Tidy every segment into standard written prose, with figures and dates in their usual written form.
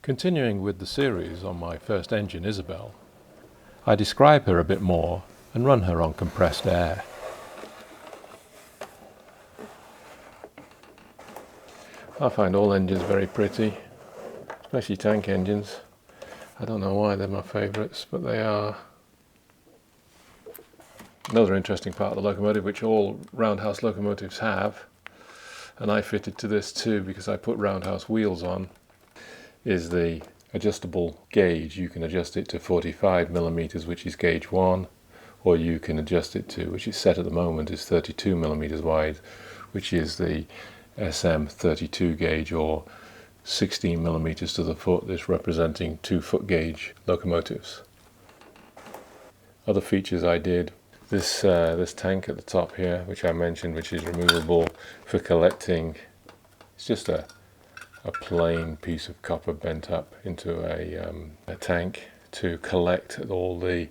Continuing with the series on my first engine, Isabel, I describe her a bit more and run her on compressed air. I find all engines very pretty, especially tank engines. I don't know why they're my favourites, but they are. Another interesting part of the locomotive, which all roundhouse locomotives have, and I fitted to this too because I put roundhouse wheels on, is the adjustable gauge. You can adjust it to 45 millimeters, which is gauge 1, or you can adjust it to, which is set at the moment, is 32 millimeters wide, which is the SM32 gauge, or 16 millimeters to the foot, this representing 2-foot gauge locomotives. Other features I did, this tank at the top here, which I mentioned, which is removable for collecting. It's just a plain piece of copper bent up into a tank to collect all the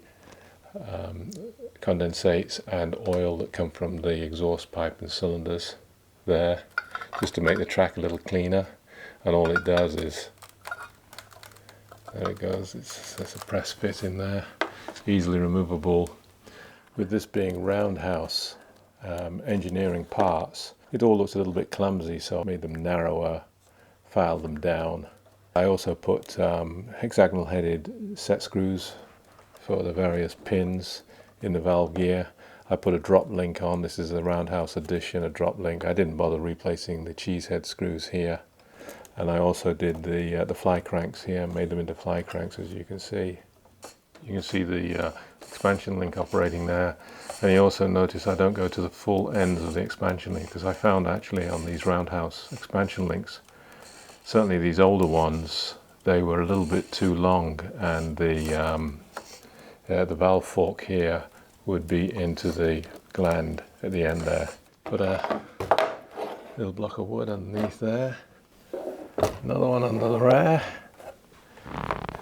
condensates and oil that come from the exhaust pipe and cylinders there, just to make the track a little cleaner. And all it does is, there it goes, there's a press fit in there, easily removable. With this being roundhouse engineering parts, it all looks a little bit clumsy, so I made them narrower, filed them down. I also put hexagonal headed set screws for the various pins in the valve gear. I put a drop link on. This is a roundhouse edition, a drop link. I didn't bother replacing the cheese head screws here. And I also did the fly cranks here, made them into fly cranks, as you can see. You can see the expansion link operating there. And you also notice I don't go to the full ends of the expansion link, because I found actually on these roundhouse expansion links, certainly these older ones, they were a little bit too long, and the valve fork here would be into the gland at the end there. Put a little block of wood underneath there, another one under the rear.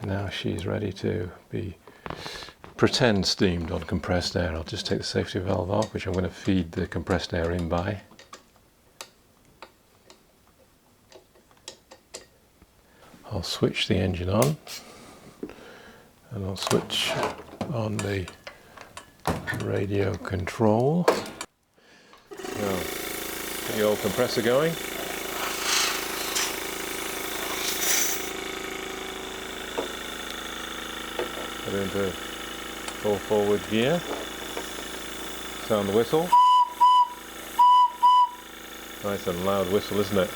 Now she's ready to be pretend steamed on compressed air. I'll just take the safety valve off, which I'm going to feed the compressed air in by. I'll switch the engine on, and I'll switch on the radio control. Now, get the old compressor going. Put it into full forward gear. Sound the whistle. Nice and loud whistle, isn't it?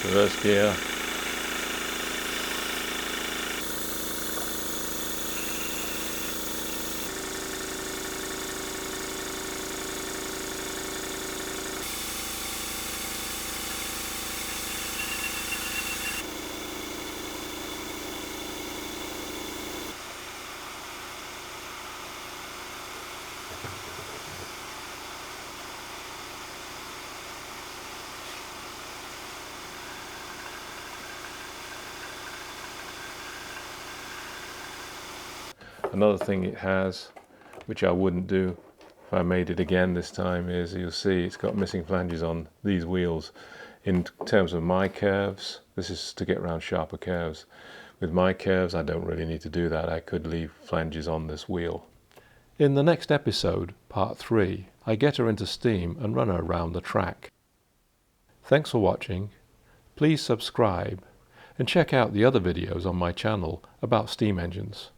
Reverse gear. Another thing it has, which I wouldn't do if I made it again this time, is you'll see it's got missing flanges on these wheels. In terms of my curves, this is to get around sharper curves. With my curves, I don't really need to do that. I could leave flanges on this wheel. In the next episode, part 3, I get her into steam and run her around the track. Thanks for watching. Please subscribe and check out the other videos on my channel about steam engines.